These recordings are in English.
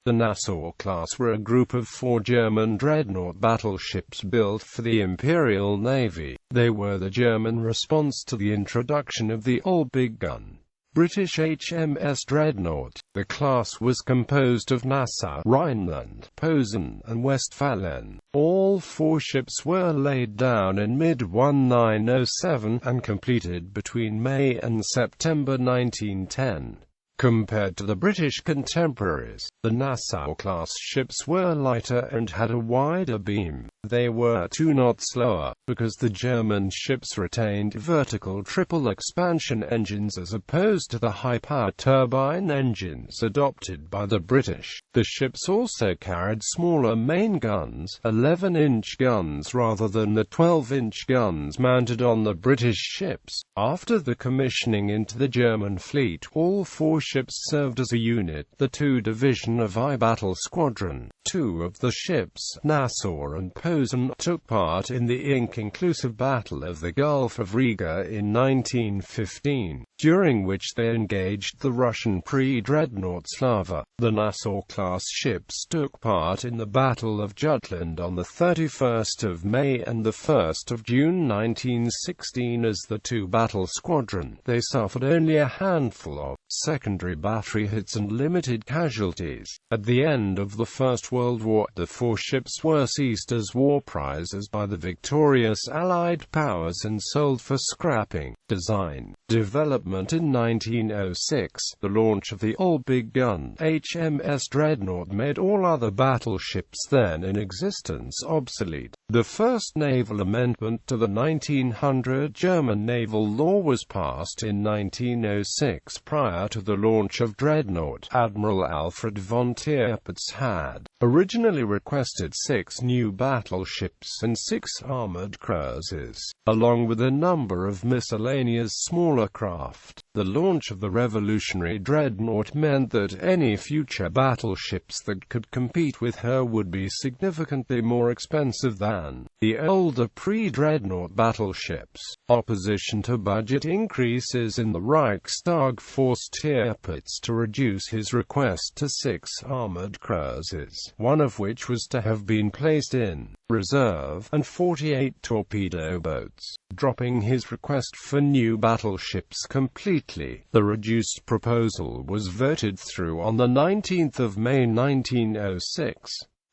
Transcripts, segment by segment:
The Nassau-class were a group of 4 German dreadnought battleships built for the Imperial Navy. They were the German response to the introduction of the all-big gun, British HMS Dreadnought. The class was composed of Nassau, Rhineland, Posen, and Westfalen. All 4 ships were laid down in mid-1907 and completed between May and September 1910. Compared to the British contemporaries, the Nassau-class ships were lighter and had a wider beam. They were 2 knots slower, because the German ships retained vertical triple-expansion engines as opposed to the high-power turbine engines adopted by the British. The ships also carried smaller main guns, 11-inch guns rather than the 12-inch guns mounted on the British ships. After the commissioning into the German fleet, all 4 ships served as a unit, the 2 Division of I Battle Squadron. 2 of the ships, Nassau and Posen, took part in the inconclusive Battle of the Gulf of Riga in 1915, during which they engaged the Russian pre-dreadnought Slava. The Nassau-class ships took part in the Battle of Jutland on the 31st of May and the 1st of June 1916 as the 2 battle squadron. They suffered only a handful of secondary battery hits and limited casualties. At the end of the First World War, the 4 ships were seized as war prizes by the victorious Allied powers and sold for scrapping. Design development in 1906. The launch of the all-big gun HMS Dreadnought made all other battleships then in existence obsolete. The first naval amendment to the 1900 German naval law was passed in 1906. Prior to the launch of Dreadnought, Admiral Alfred von Tirpitz had originally requested 6 new battleships and 6 armored cruisers, along with a number of miscellaneous smaller craft. The launch of the revolutionary Dreadnought meant that any future battleships that could compete with her would be significantly more expensive than the older pre-Dreadnought battleships. Opposition to budget increases in the Reichstag forced Tirpitz to reduce his request to 6 armored cruisers, one of which was to have been placed in reserve, and 48 torpedo boats, dropping his request for new battleships completely. The reduced proposal was voted through on the 19th of May 1906.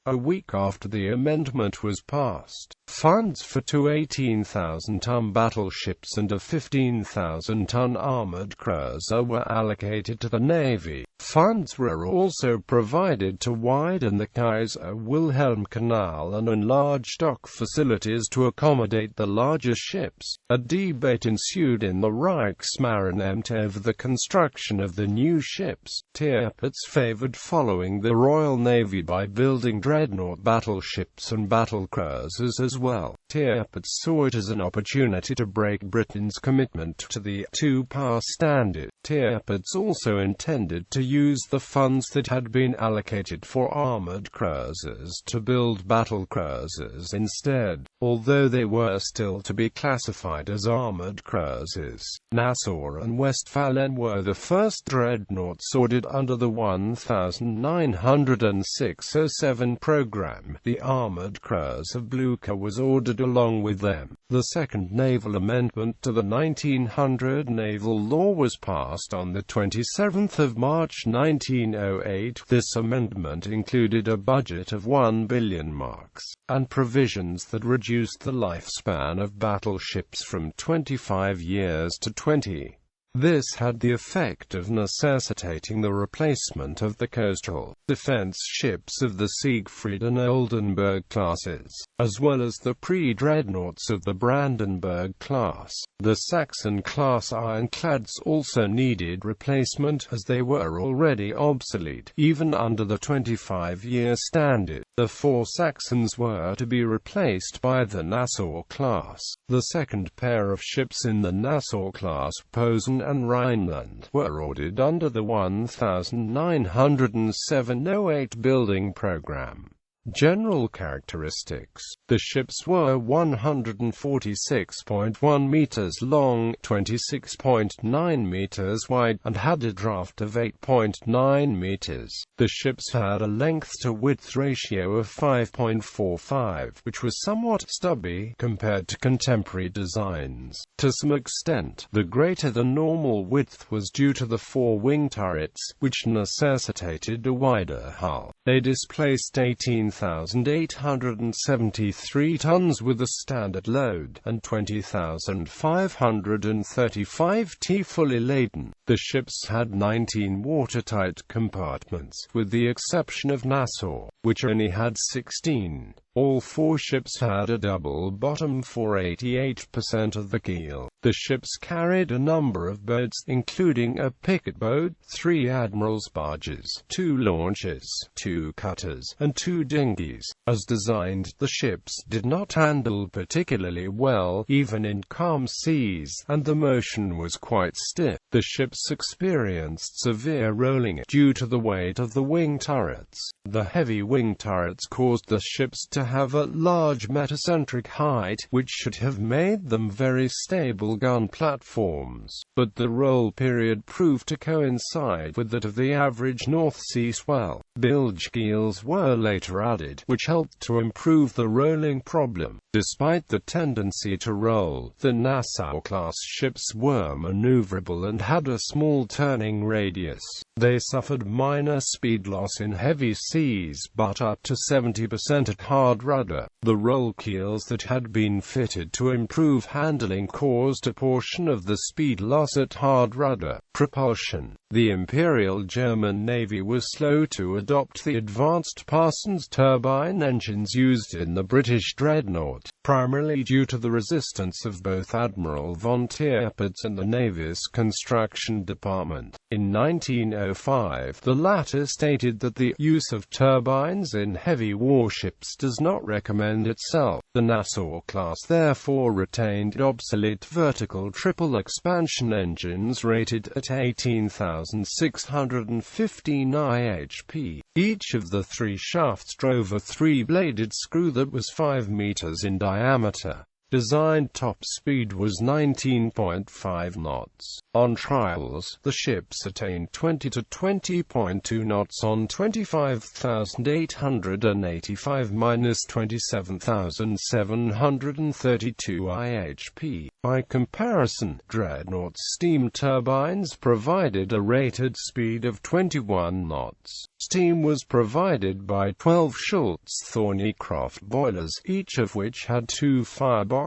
A week after the amendment was passed, funds for 2 18,000-ton battleships and a 15,000-ton armored cruiser were allocated to the Navy. Funds were also provided to widen the Kaiser Wilhelm Canal and enlarge dock facilities to accommodate the larger ships. A debate ensued in the Reichsmarinamt over the construction of the new ships. Tirpitz favored following the Royal Navy by building dreadnought battleships and battle cruisers as well. Tirpitz saw it as an opportunity to break Britain's commitment to the 2-power standard. Tirpitz also intended to use the funds that had been allocated for armored cruisers to build battle cruisers instead, although they were still to be classified as armored cruisers. Nassau and Westfalen were the first dreadnoughts ordered under the 1906-07 program. The armored cruiser Blucher was ordered along with them. The second naval amendment to the 1900 naval law was passed on the 27th of March 1908. This amendment included a budget of 1 billion marks, and provisions that reduced the lifespan of battleships from 25 years to 20. This had the effect of necessitating the replacement of the coastal defense ships of the Siegfried and Oldenburg classes, as well as the pre-dreadnoughts of the Brandenburg class. The Saxon-class ironclads also needed replacement, as they were already obsolete, even under the 25-year standard. The 4 Saxons were to be replaced by the Nassau class. The second pair of ships in the Nassau class, Posen and Rhineland, were ordered under the 1907-08 building program. General characteristics. The ships were 146.1 meters long, 26.9 meters wide, and had a draft of 8.9 meters. The ships had a length-to-width ratio of 5.45, which was somewhat stubby compared to contemporary designs. To some extent, the greater-than-normal width was due to the four wing turrets, which necessitated a wider hull. They displaced 18,873 tons with a standard load, and 20,535 t fully laden. The ships had 19 watertight compartments, with the exception of Nassau, which only had 16. All four ships had a double bottom for 88% of the keel. The ships carried a number of boats, including a picket boat, 3 admirals' barges, 2 launches, 2 cutters, and 2 dinghies. As designed, the ships did not handle particularly well, even in calm seas, and the motion was quite stiff. The ships experienced severe rolling due to the weight of the wing turrets. The heavy wing turrets caused the ships to have a large metacentric height, which should have made them very stable gun platforms, but the roll period proved to coincide with that of the average North Sea swell. Bilge keels were later added, which helped to improve the rolling problem. Despite the tendency to roll, the Nassau-class ships were maneuverable and had a small turning radius. They suffered minor speed loss in heavy seas, but up to 70% at hard rudder. The roll keels that had been fitted to improve handling caused a portion of the speed loss at hard rudder. Propulsion. The Imperial German Navy was slow to adopt the advanced Parsons turbine engines used in the British Dreadnought, primarily due to the resistance of both Admiral von Tirpitz and the Navy's construction department. In 1905, the latter stated that the use of turbines in heavy warships does not recommend itself. The Nassau-class therefore retained obsolete vertical triple expansion engines rated at 18,615 IHP. Each of the 3 shafts drove a 3-bladed screw that was 5 meters in diameter. Designed top speed was 19.5 knots. On trials, the ships attained 20 to 20.2 knots on 25,885-27,732 IHP. By comparison, Dreadnought's steam turbines provided a rated speed of 21 knots. Steam was provided by 12 Schultz Thornycroft boilers, each of which had 2 fireboxes,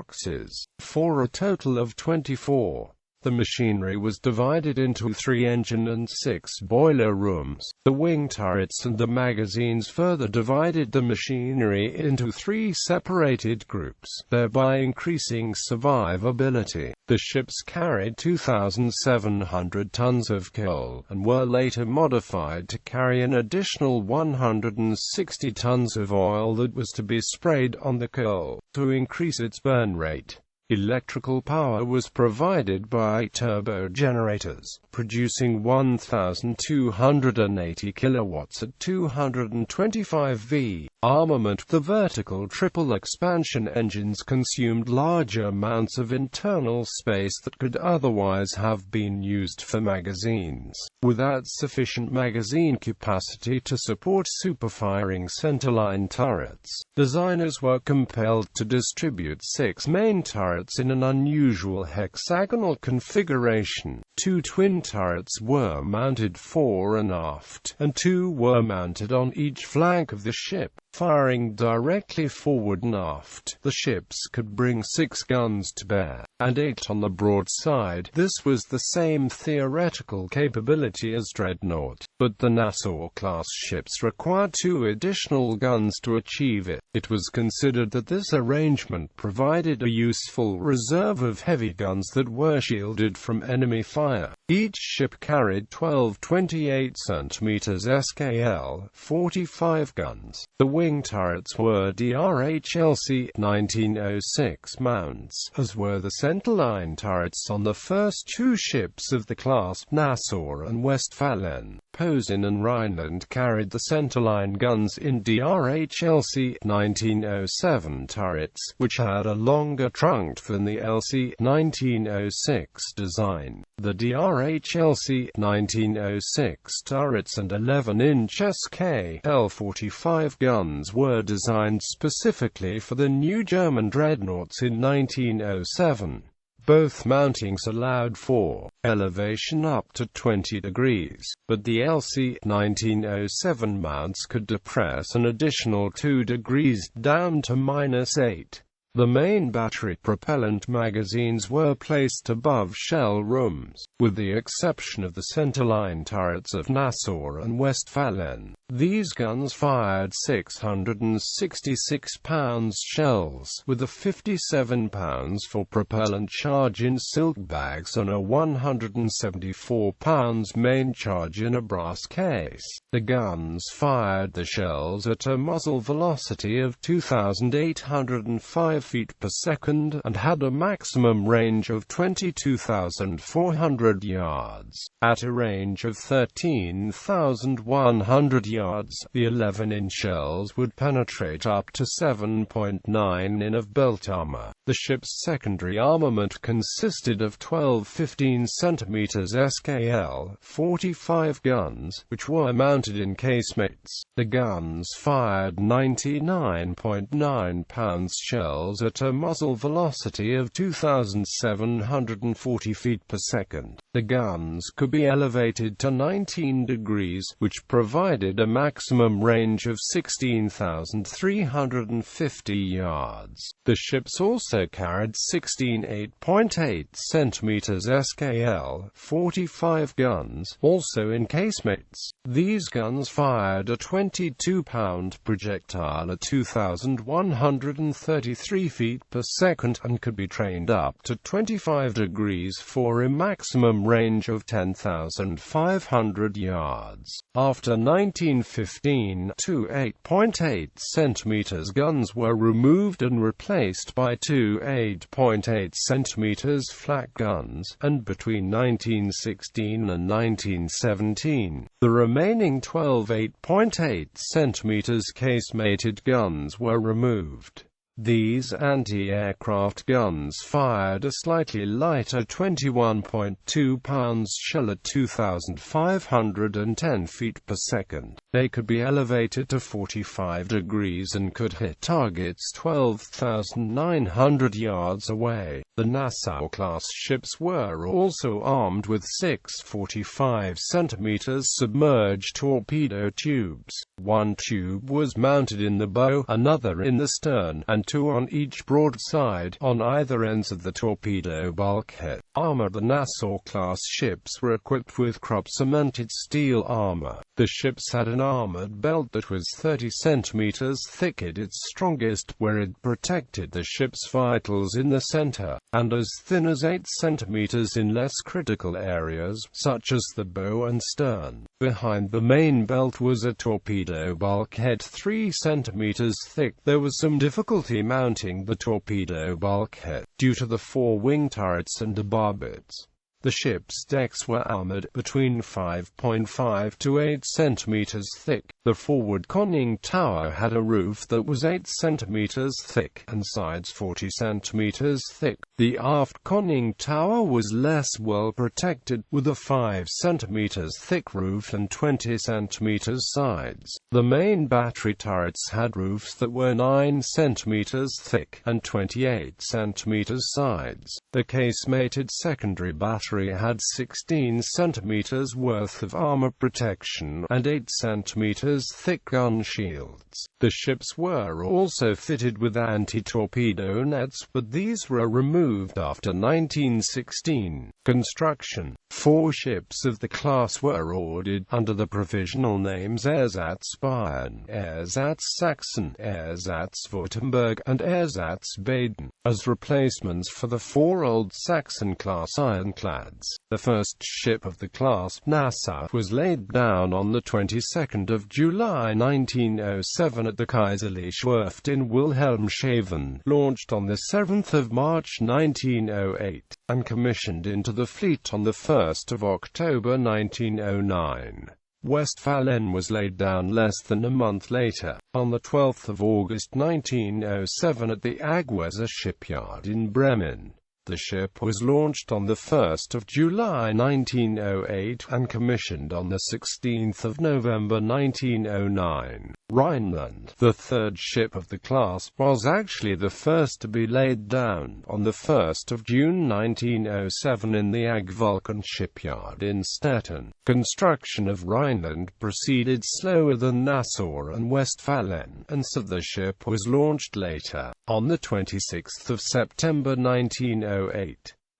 for a total of 24. The machinery was divided into 3 engine and 6 boiler rooms. The wing turrets and the magazines further divided the machinery into 3 separated groups, thereby increasing survivability. The ships carried 2,700 tons of coal, and were later modified to carry an additional 160 tons of oil that was to be sprayed on the coal, to increase its burn rate. Electrical power was provided by turbo generators, producing 1,280 kilowatts at 225 V. Armament. The vertical triple expansion engines consumed large amounts of internal space that could otherwise have been used for magazines. Without sufficient magazine capacity to support superfiring centerline turrets, designers were compelled to distribute 6 main turrets in an unusual hexagonal configuration. 2 twin turrets were mounted fore and aft, and 2 were mounted on each flank of the ship, firing directly forward and aft. The ships could bring 6 guns to bear, and 8 on the broadside. This was the same theoretical capability as Dreadnought, but the Nassau-class ships required 2 additional guns to achieve it. It was considered that this arrangement provided a useful reserve of heavy guns that were shielded from enemy fire. Each ship carried 12 28 cm SKL 45 guns. The wing turrets were DRHLC 1906 mounts, as were the centerline turrets on the first two ships of the class, Nassau and Westfalen. Posen and Rheinland carried the centerline guns in DRH-LC 1907 turrets, which had a longer trunk than the LC 1906 design. The DRH-LC 1906 turrets and 11-inch SK-L45 guns were designed specifically for the new German dreadnoughts in 1907. Both mountings allowed for elevation up to 20 degrees, but the LC 1907 mounts could depress an additional 2 degrees down to -8. The main battery propellant magazines were placed above shell rooms, with the exception of the centerline turrets of Nassau and Westfalen. These guns fired 666 pounds shells, with a 57 pounds for propellant charge in silk bags and a 174 pounds main charge in a brass case. The guns fired the shells at a muzzle velocity of 2,805 feet per second, and had a maximum range of 22,400 yards. At a range of 13,100 yards, the 11-inch shells would penetrate up to 7.9 in of belt armor. The ship's secondary armament consisted of 12 15 cm SKL-45 guns, which were mounted in casemates. The guns fired 99.9 pounds shells at a muzzle velocity of 2,740 feet per second. The guns could be elevated to 19 degrees, which provided a maximum range of 16,350 yards. The ships also carried 16 8.8 cm SKL-45 guns, also in casemates. These guns fired a 22-pound projectile at 2,133 feet per second and could be trained up to 25 degrees for a maximum range of 10,500 yards. After 1915, two 8.8 cm guns were removed and replaced by two 8.8 cm flak guns, and between 1916 and 1917, the remaining 12 8.8 cm casemated guns were removed. These anti-aircraft guns fired a slightly lighter 21.2 pounds shell at 2,510 feet per second. They could be elevated to 45 degrees and could hit targets 12,900 yards away. The Nassau-class ships were also armed with 6 45 cm submerged torpedo tubes. One tube was mounted in the bow, another in the stern, and two on each broadside, on either ends of the torpedo bulkhead. Armor. The Nassau-class ships were equipped with crop-cemented steel armor. The ships had an armored belt that was 30 cm thick at its strongest, where it protected the ship's vitals in the center, and as thin as 8 cm in less critical areas, such as the bow and stern. Behind the main belt was a torpedo bulkhead 3 cm thick. There was some difficulty mounting the torpedo bulkhead, due to the 4 wing turrets and the barbets. The ship's decks were armored, between 5.5 to 8 cm thick. The forward conning tower had a roof that was 8 cm thick, and sides 40 cm thick. The aft conning tower was less well protected, with a 5 cm thick roof and 20 cm sides. The main battery turrets had roofs that were 9 cm thick, and 28 cm sides. The casemated secondary battery had 16 cm worth of armor protection, and 8 cm thick gun shields. The ships were also fitted with anti-torpedo nets, but these were removed after 1916. Construction. 4 ships of the class were ordered, under the provisional names Ersatz Bayern, Ersatz Sachsen, Ersatz Württemberg, and Ersatz Baden, as replacements for the 4 old Saxon-class ironclads. ironclads. The first ship of the class, Nassau, was laid down on the 22nd of July 1907 at the Kaiserliche Werft in Wilhelmshaven, launched on the 7th of March 1908, and commissioned into the fleet on the 1st of October 1909. Westfalen was laid down less than a month later, on the 12th of August 1907 at the Agweser shipyard in Bremen. The ship was launched on the 1st of July 1908 and commissioned on the 16th of November 1909. Rhineland, the third ship of the class, was actually the first to be laid down, on the 1st of June 1907 in the Agvulkan shipyard in Stettin. Construction of Rhineland proceeded slower than Nassau and Westfalen, and so the ship was launched later, on the 26th of September 1908.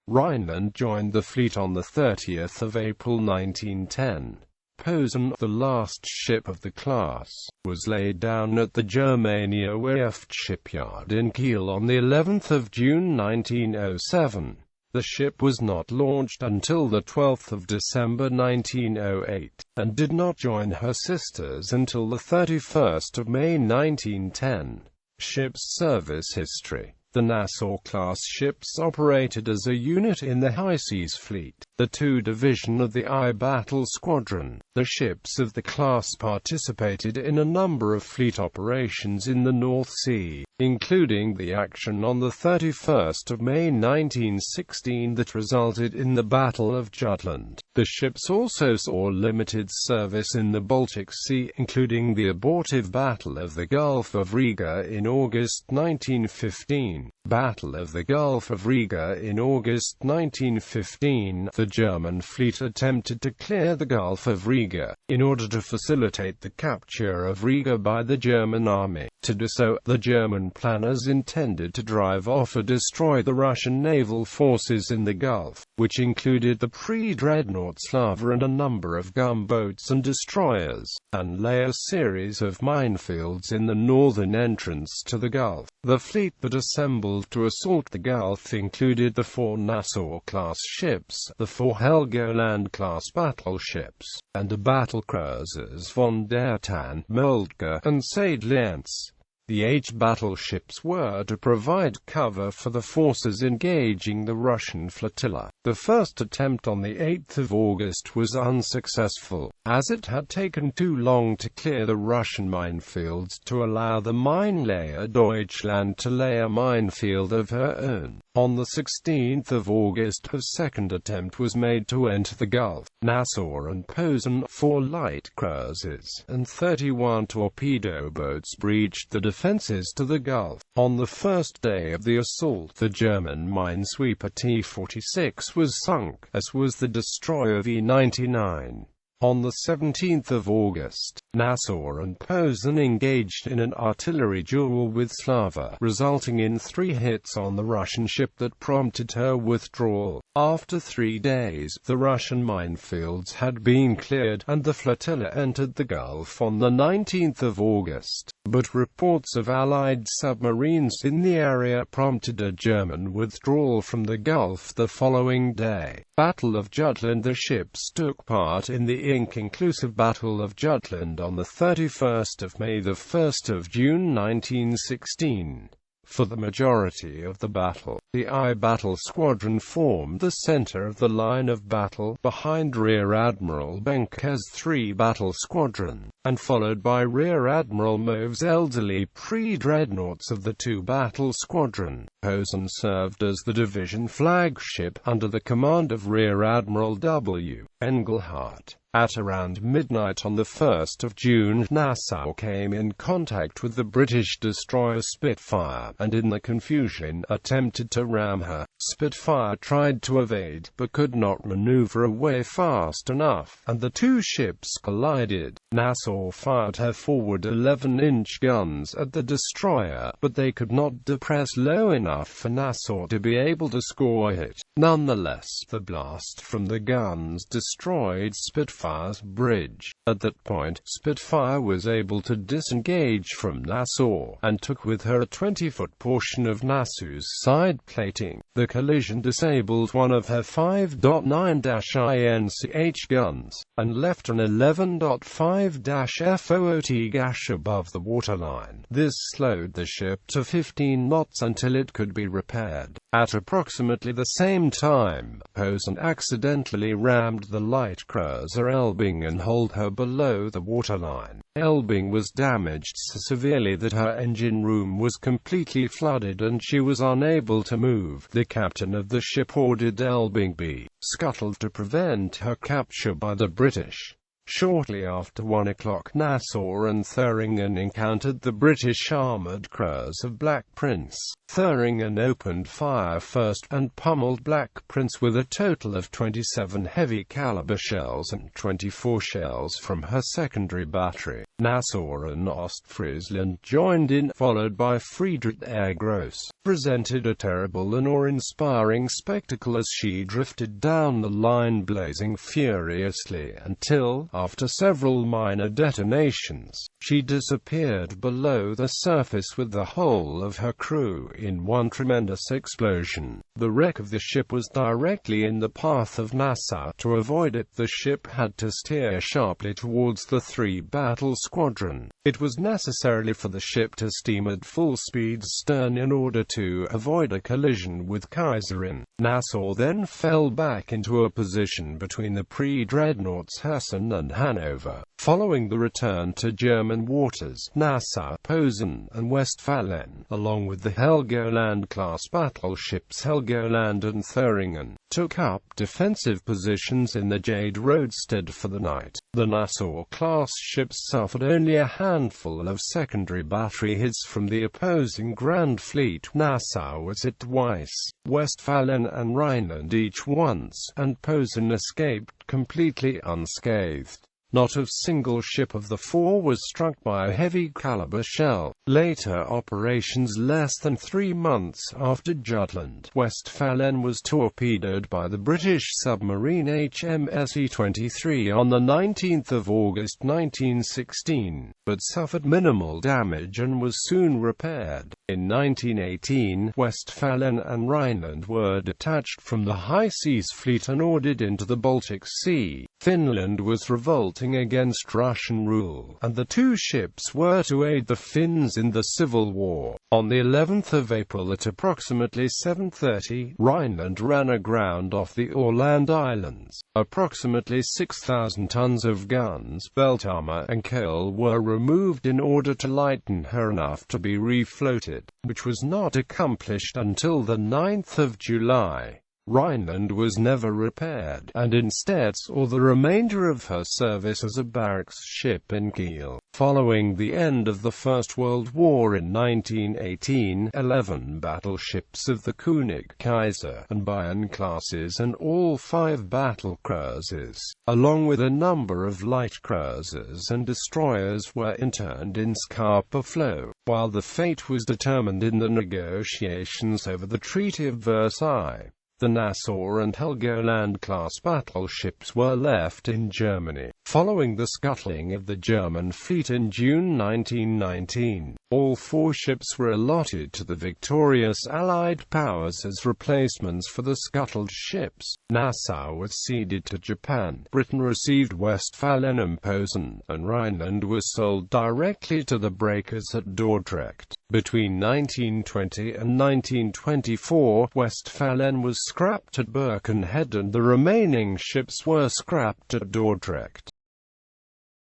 Rhineland joined the fleet on the 30th of April 1910. Posen, the last ship of the class, was laid down at the Germania Werft shipyard in Kiel on the 11th of June 1907. The ship was not launched until the 12th of December 1908, and did not join her sisters until the 31st of May 1910. Ship's service history. The Nassau-class ships operated as a unit in the High Seas Fleet, the II Division of the I Battle Squadron. The ships of the class participated in a number of fleet operations in the North Sea, including the action on the 31st of May 1916 that resulted in the Battle of Jutland. The ships also saw limited service in the Baltic Sea, including the abortive Battle of the Gulf of Riga in August 1915. Battle of the Gulf of Riga in August 1915. The German fleet attempted to clear the Gulf of Riga, in order to facilitate the capture of Riga by the German army. To do so, the German planners intended to drive off or destroy the Russian naval forces in the Gulf, which included the pre-dreadnought Slava and a number of gunboats and destroyers, and lay a series of minefields in the northern entrance to the Gulf. The fleet that assembled to assault the Gulf included the 4 Nassau-class ships, the 4 Helgoland-class battleships, and the battlecruisers von der Tann, Moltke, and Seydlitz. The battleships were to provide cover for the forces engaging the Russian flotilla. The first attempt on the 8th of August was unsuccessful, as it had taken too long to clear the Russian minefields to allow the minelayer Deutschland to lay a minefield of her own. On the 16th of August, a second attempt was made to enter the Gulf. Nassau and Posen, 4 light cruisers, and 31 torpedo boats breached the defenses to the Gulf. On the first day of the assault, the German minesweeper T-46 was sunk, as was the destroyer V-99. On the 17th of August, Nassau and Posen engaged in an artillery duel with Slava, resulting in 3 hits on the Russian ship that prompted her withdrawal. After 3 days, the Russian minefields had been cleared, and the flotilla entered the Gulf on the 19th of August. But reports of Allied submarines in the area prompted a German withdrawal from the Gulf the following day. Battle of Jutland. The ships took part in the inconclusive Battle of Jutland on the 31st of May to the 1st of June 1916. For the majority of the battle, the I Battle Squadron formed the center of the line of battle, behind Rear Admiral Benke's 3 Battle Squadron, and followed by Rear Admiral Move's elderly pre-dreadnoughts of the 2 Battle Squadron. Posen served as the division flagship, under the command of Rear Admiral W. Engelhardt. At around midnight on the 1st of June, Nassau came in contact with the British destroyer Spitfire, and in the confusion, attempted to ram her. Spitfire tried to evade, but could not maneuver away fast enough, and the 2 ships collided. Nassau fired her forward 11-inch guns at the destroyer, but they could not depress low enough for Nassau to be able to score a hit. Nonetheless, the blast from the guns destroyed Spitfire's bridge. At that point, Spitfire was able to disengage from Nassau, and took with her a 20-foot portion of Nassau's side plating. The collision disabled one of her 5.9-INCH guns, and left an 11.5-FOOT gash above the waterline. This slowed the ship to 15 knots until it could be repaired. At approximately the same time, Posen accidentally rammed the light cruiser Elbing and hauled her below the waterline. Elbing was damaged so severely that her engine room was completely flooded and she was unable to move. The captain of the ship ordered Elbing be scuttled to prevent her capture by the British. Shortly after 1 o'clock, Nassau and Thüringen encountered the British armoured cruiser Black Prince. Thüringen opened fire first, and pummeled Black Prince with a total of 27 heavy-caliber shells and 24 shells from her secondary battery. Nassau and Ostfriesland joined in, followed by Friedrich Air Gross, presented a terrible and awe-inspiring spectacle as she drifted down the line blazing furiously until, after several minor detonations, she disappeared below the surface with the whole of her crew in one tremendous explosion. The wreck of the ship was directly in the path of Nassau. To avoid it, the ship had to steer sharply towards the 3 battle squadron. It was necessary for the ship to steam at full speed stern in order to avoid a collision with Kaiserin. Nassau then fell back into a position between the pre-dreadnoughts Hessen and Hanover. Following the return to German waters, Nassau, Posen, and Westfalen, along with the Helgoland-class battleships Helgoland and Thüringen, took up defensive positions in the Jade roadstead for the night. The Nassau-class ships suffered only a handful of secondary battery hits from the opposing Grand Fleet. Nassau was hit twice, Westfalen and Rhineland each once, and Posen escaped completely unscathed. Not a single ship of the 4 was struck by a heavy-caliber shell. Later operations less than 3 months after Jutland, Westfalen was torpedoed by the British submarine HMS 23 on 19 August 1916, but suffered minimal damage and was soon repaired. In 1918, Westfalen and Rhineland were detached from the High Seas Fleet and ordered into the Baltic Sea. Finland was revolting against Russian rule, and the 2 ships were to aid the Finns in the Civil War. On the 11th of April at approximately 7:30, Rhineland ran aground off the Åland Islands. Approximately 6,000 tons of guns, belt armor, and coal were removed in order to lighten her enough to be refloated, which was not accomplished until the 9th of July. Rhineland was never repaired, and instead saw the remainder of her service as a barracks ship in Kiel. Following the end of the First World War in 1918, 11 battleships of the König, Kaiser, and Bayern classes and all 5 battle cruisers, along with a number of light cruisers and destroyers, were interned in Scapa Flow, while the fate was determined in the negotiations over the Treaty of Versailles. The Nassau and Helgoland-class battleships were left in Germany. Following the scuttling of the German fleet in June 1919, all 4 ships were allotted to the victorious Allied powers as replacements for the scuttled ships. Nassau was ceded to Japan, Britain received Westfalen and Posen, and Rhineland was sold directly to the breakers at Dordrecht. Between 1920 and 1924, Westfalen was scrapped at Birkenhead and the remaining ships were scrapped at Dordrecht.